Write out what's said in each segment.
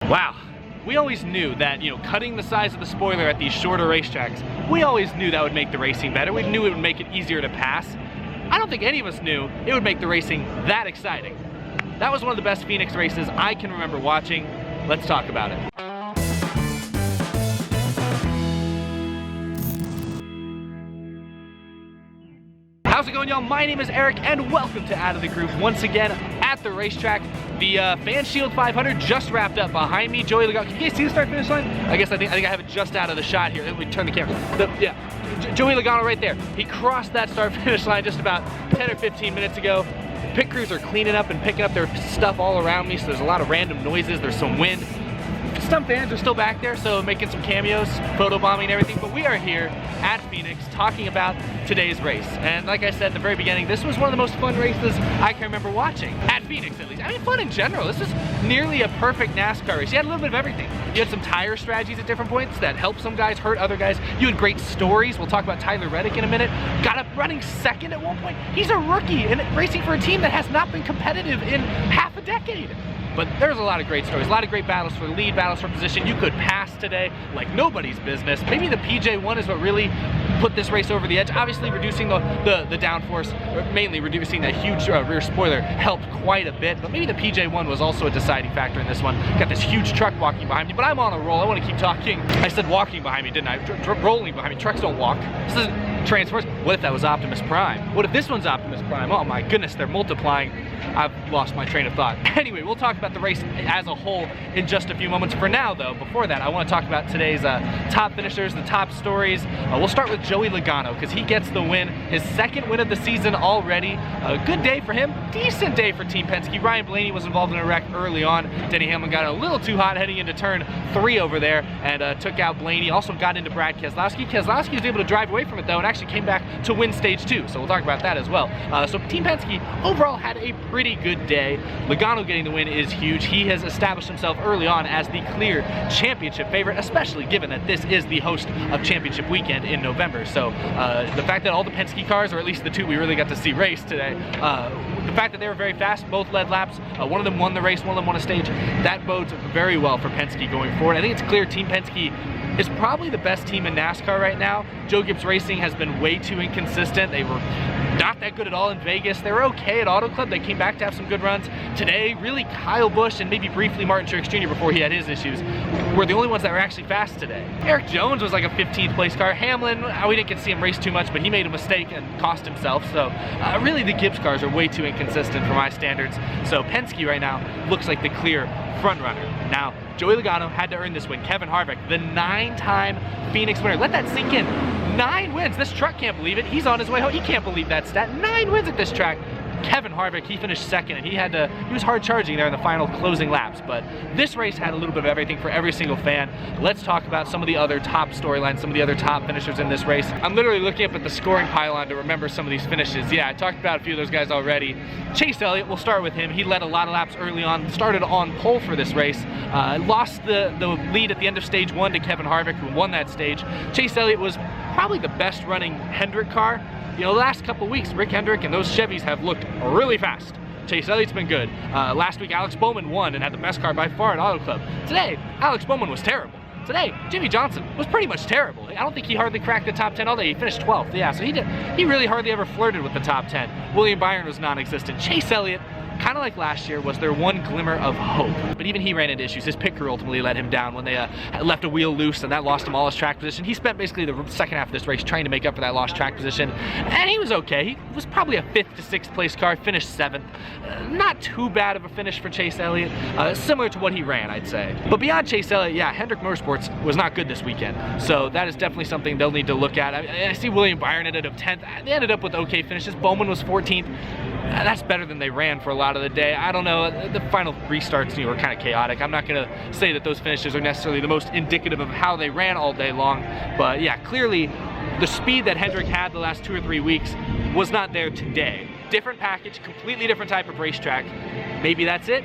Wow. We always knew that, you know, cutting the size of the spoiler at these shorter racetracks, we always knew that would make the racing better. We knew it would make it easier to pass. I don't think any of us knew it would make the racing that exciting. That was one of the best Phoenix races I can remember watching. Let's talk about it. How's it going, y'all? My name is Eric, and welcome to Out of the Groove once again at the racetrack. The Fan Shield 500 just wrapped up behind me. Joey Logano, can you guys see the start-finish line? I think I have it just out of the shot here. Let me turn the camera. Joey Logano right there. He crossed that start-finish line just about 10 or 15 minutes ago. Pit crews are cleaning up and picking up their stuff all around me, so there's a lot of random noises. There's some wind. Some fans are still back there, so making some cameos, photobombing and everything, but we are here at Phoenix talking about today's race. And like I said at the very beginning, this was one of the most fun races I can remember watching, at Phoenix at least. I mean, fun in general. This was nearly a perfect NASCAR race. You had a little bit of everything. You had some tire strategies at different points that helped some guys, hurt other guys. You had great stories. We'll talk about Tyler Redick in a minute. Got up running second at one point. He's a rookie and racing for a team that has not been competitive in half a decade. But there's a lot of great stories, a lot of great battles for the lead, battles for position. You could pass today like nobody's business. Maybe the PJ1 is what really put this race over the edge. Obviously reducing the downforce, or mainly reducing that huge rear spoiler helped quite a bit, but maybe the PJ1 was also a deciding factor in this one. Got this huge truck walking behind me, but I'm on a roll. I want to keep talking. I said walking behind me, didn't I? Rolling behind me. Trucks don't walk. This is Transformers. What if that was Optimus Prime? What if this one's Optimus Prime? Oh my goodness, they're multiplying. I've lost my train of thought. Anyway, we'll talk about the race as a whole in just a few moments. For now, though, before that, I want to talk about today's top finishers, the top stories. We'll start with Joey Logano, because he gets the win, his second win of the season already. A good day for him, decent day for Team Penske. Ryan Blaney was involved in a wreck early on. Denny Hamlin got a little too hot heading into turn 3 over there and took out Blaney. Also got into Brad Keselowski. Keselowski was able to drive away from it, though, and actually came back to win stage 2, so we'll talk about that as well. So Team Penske overall had a pretty good day. Logano getting the win is huge. He has established himself early on as the clear championship favorite, especially given that this is the host of championship weekend in November. So the fact that all the Penske cars, or at least the two we really got to see race today, the fact that they were very fast, both led laps, one of them won the race, one of them won a stage, that bodes very well for Penske going forward. I think it's clear Team Penske is probably the best team in NASCAR right now. Joe Gibbs Racing has been way too inconsistent. They were not that good at all in Vegas. They were okay at Auto Club. They came back to have some good runs. Today, really Kyle Busch and maybe briefly Martin Truex Jr. before he had his issues were the only ones that were actually fast today. Eric Jones was like a 15th place car. Hamlin, we didn't get to see him race too much, but he made a mistake and cost himself. So really the Gibbs cars are way too inconsistent for my standards. So Penske right now looks like the clear front runner. Now, Joey Logano had to earn this win. Kevin Harvick, the 9-time Phoenix winner. Let that sink in. 9 wins. This truck can't believe it. He's on his way home. He can't believe that stat. 9 wins at this track. Kevin Harvick, he finished second, and he was hard charging there in the final closing laps. But this race had a little bit of everything for every single fan. Let's talk about some of the other top storylines, some of the other top finishers in this race. I'm literally looking up at the scoring pylon to remember some of these finishes. Yeah, I talked about a few of those guys already. Chase Elliott, we'll start with him. He led a lot of laps early on, started on pole for this race, lost the lead at the end of stage 1 to Kevin Harvick, who won that stage. Chase Elliott was probably the best running Hendrick car. You know, the last couple of weeks, Rick Hendrick and those Chevys have looked really fast. Chase Elliott's been good. Last week, Alex Bowman won and had the best car by far at Auto Club. Today, Alex Bowman was terrible. Today, Jimmy Johnson was pretty much terrible. I don't think he hardly cracked the top 10 all day. He finished 12th, yeah, so he really hardly ever flirted with the top 10. William Byron was non-existent. Chase Elliott, kind of like last year, was their one glimmer of hope. But even he ran into issues. His pit crew ultimately let him down when they left a wheel loose, and that lost him all his track position. He spent basically the second half of this race trying to make up for that lost track position, and he was okay. He was probably a 5th to 6th place car, finished 7th. Not too bad of a finish for Chase Elliott, similar to what he ran, I'd say. But beyond Chase Elliott, yeah, Hendrick Motorsports was not good this weekend, so that is definitely something they'll need to look at. I see William Byron ended up 10th. They ended up with okay finishes. Bowman was 14th. That's better than they ran for a lot of the day. I don't know, the final restarts were kind of chaotic. I'm not going to say that those finishes are necessarily the most indicative of how they ran all day long, but yeah, clearly the speed that Hendrick had the last 2 or 3 weeks was not there today. Different package, completely different type of racetrack. Maybe that's it.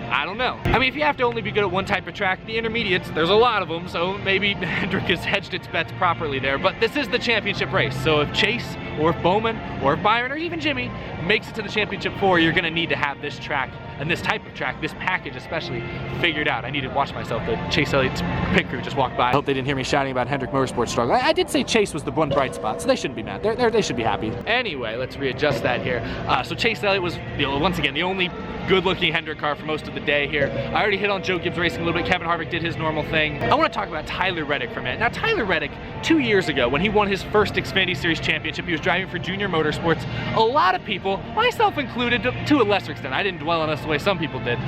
I don't know. I mean, if you have to only be good at one type of track, the intermediates, there's a lot of them, so maybe Hendrick has hedged its bets properly there, but this is the championship race, so if Chase, or if Bowman, or if Byron, or even Jimmy makes it to the championship 4, you're gonna need to have this track, and this type of track, this package especially, figured out. I need to watch myself. The Chase Elliott's pit crew just walked by. I hope they didn't hear me shouting about Hendrick Motorsports struggle. I did say Chase was the one bright spot, so they shouldn't be mad. They should be happy. Anyway, let's readjust that here. So Chase Elliott was, once again, the only good-looking Hendrick car for most of the day here. I already hit on Joe Gibbs Racing a little bit. Kevin Harvick did his normal thing. I want to talk about Tyler Redick for a minute. Now, Tyler Redick, 2 years ago, when he won his first Xfinity Series championship, he was driving for Junior Motorsports. A lot of people, myself included, to a lesser extent, I didn't dwell on this the way some people did,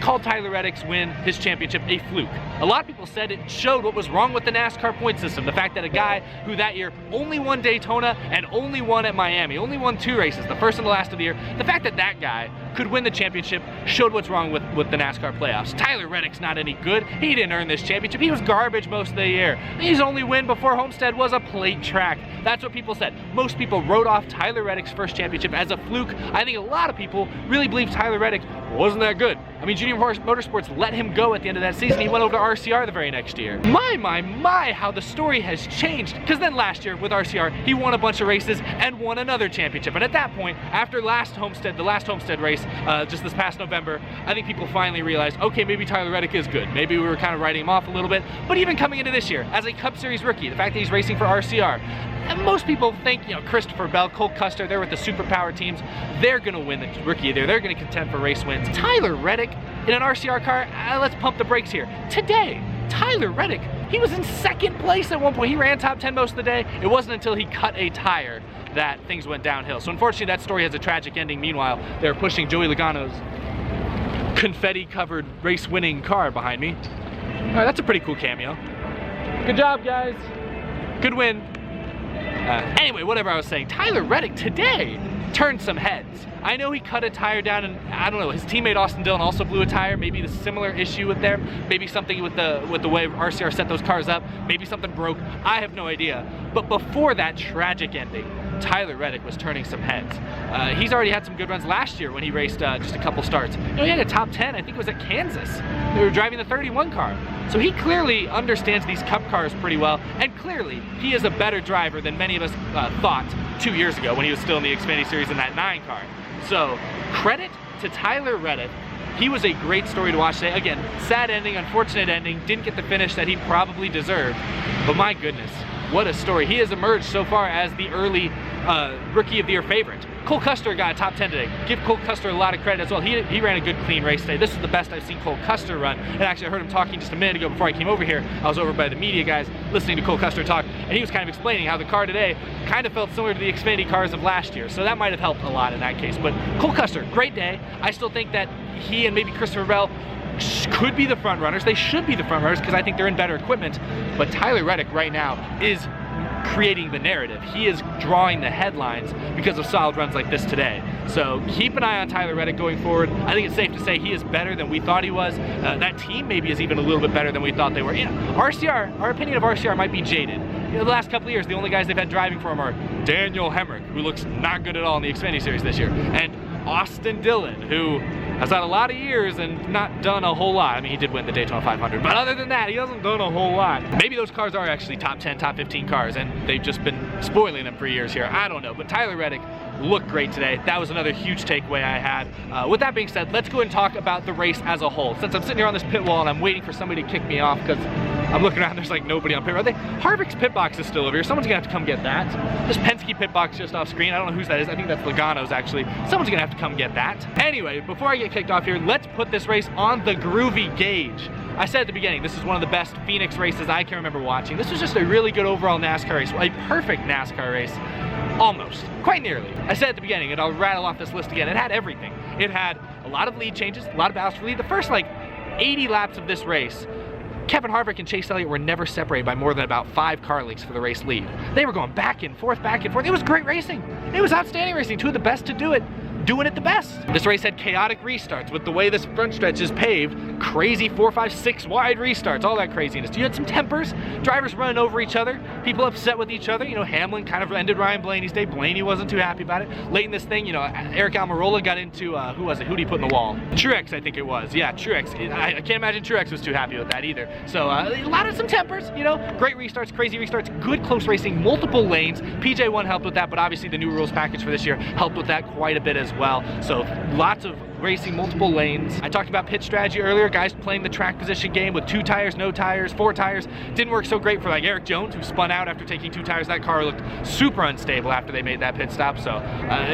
called Tyler Reddick's win, his championship, a fluke. A lot of people said it showed what was wrong with the NASCAR point system. The fact that a guy who that year only won Daytona and only won at Miami, only won 2 races, the first and the last of the year, the fact that that guy could win the championship showed what's wrong with the NASCAR playoffs. Tyler Reddick's not any good. He didn't earn this championship. He was garbage most of the year. His only win before Homestead was a plate track. That's what people said. Most people wrote off Tyler Reddick's first championship as a fluke. I think a lot of people really believe Tyler Reddick wasn't that good. I mean, Junior Motorsports let him go at the end of that season. He went over to RCR the very next year. My, how the story has changed. Because then last year with RCR, he won a bunch of races and won another championship. And at that point, after the last Homestead race, just this past November, I think people finally realized, okay, maybe Tyler Reddick is good. Maybe we were kind of writing him off a little bit. But even coming into this year, as a Cup Series rookie, the fact that he's racing for RCR, and most people think, Christopher Bell, Cole Custer, they're with the superpower teams. They're going to win the rookie of the year. They're going to contend for race wins. Tyler Reddick in an RCR car, let's pump the brakes here. Today, Tyler Reddick, he was in second place at one point. He ran top 10 most of the day. It wasn't until he cut a tire that things went downhill. So unfortunately, that story has a tragic ending. Meanwhile, they're pushing Joey Logano's confetti-covered race-winning car behind me. All right, that's a pretty cool cameo. Good job, guys. Good win. Anyway, whatever I was saying, Tyler Reddick today turned some heads. I know he cut a tire down, and I don't know, his teammate Austin Dillon also blew a tire. Maybe the similar issue with them. Maybe something with the way RCR set those cars up. Maybe something broke. I have no idea. But before that tragic ending, Tyler Reddick was turning some heads. He's already had some good runs last year when he raced just a couple starts. He had a top 10, I think it was at Kansas. They were driving the 31 car. So he clearly understands these Cup cars pretty well, and clearly he is a better driver than many of us thought 2 years ago when he was still in the Xfinity Series in that 9 car. So credit to Tyler Reddick. He was a great story to watch today. Again, sad ending, unfortunate ending, didn't get the finish that he probably deserved, but my goodness, what a story. He has emerged so far as the early Rookie of the Year favorite. Cole Custer got a top 10 today. Give Cole Custer a lot of credit as well. He ran a good, clean race today. This is the best I've seen Cole Custer run. And actually, I heard him talking just a minute ago before I came over here. I was over by the media guys listening to Cole Custer talk, and he was kind of explaining how the car today kind of felt similar to the Xfinity cars of last year. So that might have helped a lot in that case. But Cole Custer, great day. I still think that he and maybe Christopher Bell could be the front runners. They should be the front runners because I think they're in better equipment. But Tyler Reddick right now is creating the narrative. He is drawing the headlines because of solid runs like this today. So keep an eye on Tyler Reddick going forward. I think it's safe to say he is better than we thought he was. That team maybe is even a little bit better than we thought they were. RCR, our opinion of RCR might be jaded. The last couple of years, the only guys they've had driving for him are Daniel Hemrick, who looks not good at all in the Xfinity Series this year, and Austin Dillon, who has had a lot of years and not done a whole lot. I mean, he did win the Daytona 500, but other than that, he hasn't done a whole lot. Maybe those cars are actually top 10, top 15 cars, and they've just been spoiling them for years here. I don't know, but Tyler Reddick looked great today. That was another huge takeaway I had. With that being said, let's go and talk about the race as a whole. Since I'm sitting here on this pit wall and I'm waiting for somebody to kick me off because I'm looking around, there's like nobody on pit road. Harvick's pit box is still over here. Someone's gonna have to come get that. This Penske pit box just off screen. I don't know whose that is. I think that's Logano's actually. Someone's gonna have to come get that. Anyway, before I get kicked off here, let's put this race on the groovy gauge. I said at the beginning, this is one of the best Phoenix races I can remember watching. This was just a really good overall NASCAR race, a perfect NASCAR race. Almost, quite nearly. I said at the beginning, and I'll rattle off this list again, it had everything. It had a lot of lead changes, a lot of battles for lead. The first like 80 laps of this race, Kevin Harvick and Chase Elliott were never separated by more than about 5 car lengths for the race lead. They were going back and forth, back and forth. It was great racing. It was outstanding racing. 2 of the best to do it, doing it the best. This race had chaotic restarts with the way this front stretch is paved. Crazy 4, 5, 6 wide restarts, all that craziness. You had some tempers, drivers running over each other. people upset with each other. You know, Hamlin kind of ended Ryan Blaney's day. Blaney wasn't too happy about it. Late in this thing, you know, Eric Almirola got into, who was it? Who did he put in the wall? Truex, I think it was. Yeah, Truex. I can't imagine Truex was too happy with that either. So a lot of some tempers, you know, great restarts, crazy restarts, good close racing, multiple lanes. PJ1 helped with that, but obviously the new rules package for this year helped with that quite a bit as well. So lots of racing, multiple lanes. I talked about pit strategy earlier, guys playing the track position game with 2 tires, no tires, 4 tires. Didn't work so great for like Eric Jones, who spun out after taking 2 tires. That car looked super unstable after they made that pit stop. So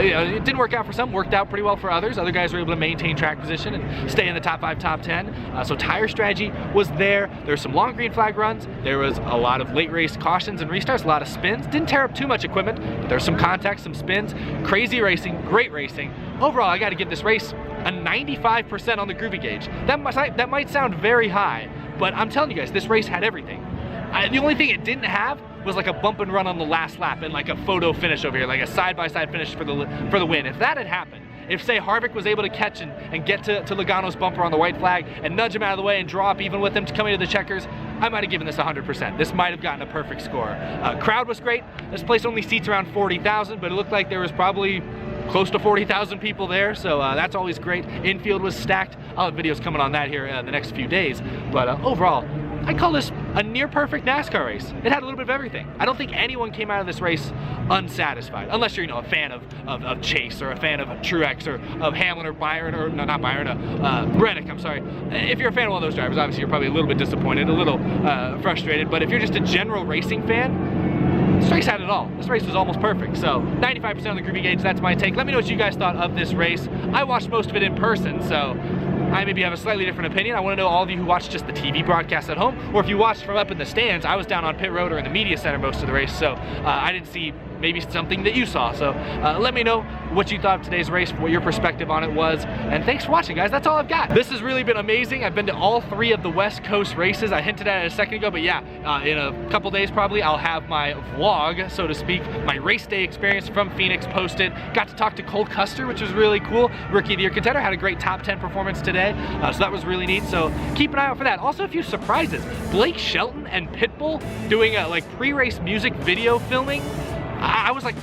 you know, it didn't work out for some, worked out pretty well for others. Other guys were able to maintain track position and stay in the top 5, top 10. So tire strategy was there. There were some long green flag runs. There was a lot of late race cautions and restarts, a lot of spins. Didn't tear up too much equipment, but there's some contact, some spins. Crazy racing, great racing. Overall, I got to give this race a 95% on the groovy gauge. That might sound very high, but I'm telling you guys, this race had everything. The only thing it didn't have was like a bump and run on the last lap and like a photo finish over here, like a side-by-side finish for the win. If that had happened, if say Harvick was able to catch and get to Logano's bumper on the white flag and nudge him out of the way and draw up even with him to come into the checkers, I might have given this 100%. This might have gotten a perfect score. Crowd was great. This place only seats around 40,000, but it looked like there was probably close to 40,000 people there, so that's always great. Infield was stacked. I'll have videos coming on that here the next few days, but overall, I call this a near perfect NASCAR race. It had a little bit of everything. I don't think anyone came out of this race unsatisfied, unless you're, you know, a fan of Chase or a fan of Truex or of Hamlin or Byron, or no, not Byron, Redick, I'm sorry. If you're a fan of one of those drivers, obviously you're probably a little bit disappointed, a little frustrated, but if you're just a general racing fan, this race had it all. This race was almost perfect. So 95% on the groovy gauge, that's my take. Let me know what you guys thought of this race. I watched most of it in person, so I maybe have a slightly different opinion. I want to know all of you who watched just the TV broadcast at home, or if you watched from up in the stands. I was down on pit road or in the media center most of the race, so I didn't see maybe something that you saw. So let me know what you thought of today's race, what your perspective on it was, and thanks for watching, guys. That's all I've got. This has really been amazing. I've been to all 3 of the West Coast races. I hinted at it a second ago, but yeah, in a couple days probably I'll have my vlog, so to speak, my race day experience from Phoenix posted. Got to talk to Custer, which was really cool. Rookie of the Year contender, had a great top 10 performance today, so that was really neat. So keep an eye out for that. Also, a few surprises. Blake Shelton and Pitbull doing a like pre-race music video filming. I was like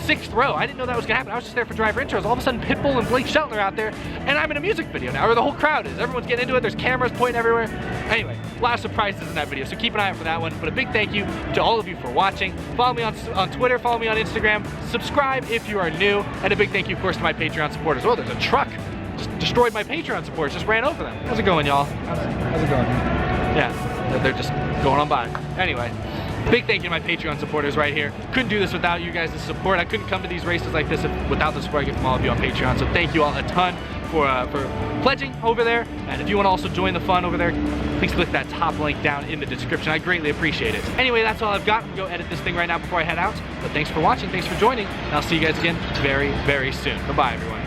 6th row. I didn't know that was gonna happen. I was just there for driver intros. All of a sudden, Pitbull and Blake Shelton are out there, and I'm in a music video now, or the whole crowd is. Everyone's getting into it. There's cameras pointing everywhere. Anyway, a lot of surprises in that video, so keep an eye out for that one. But a big thank you to all of you for watching. Follow me on Twitter, follow me on Instagram, subscribe if you are new, and a big thank you, of course, to my Patreon supporters. Oh, there's a truck. Just destroyed my Patreon supporters, just ran over them. How's it going, y'all? How's it going? Yeah, they're just going on by. Anyway. Big thank you to my Patreon supporters right here. Couldn't do this without you guys' support. I couldn't come to these races like this without the support I get from all of you on Patreon. So thank you all a ton for pledging over there. And if you want to also join the fun over there, please click that top link down in the description. I greatly appreciate it. Anyway, that's all I've got. I'm going to go edit this thing right now before I head out. But thanks for watching. Thanks for joining. And I'll see you guys again very, very soon. Bye-bye, everyone.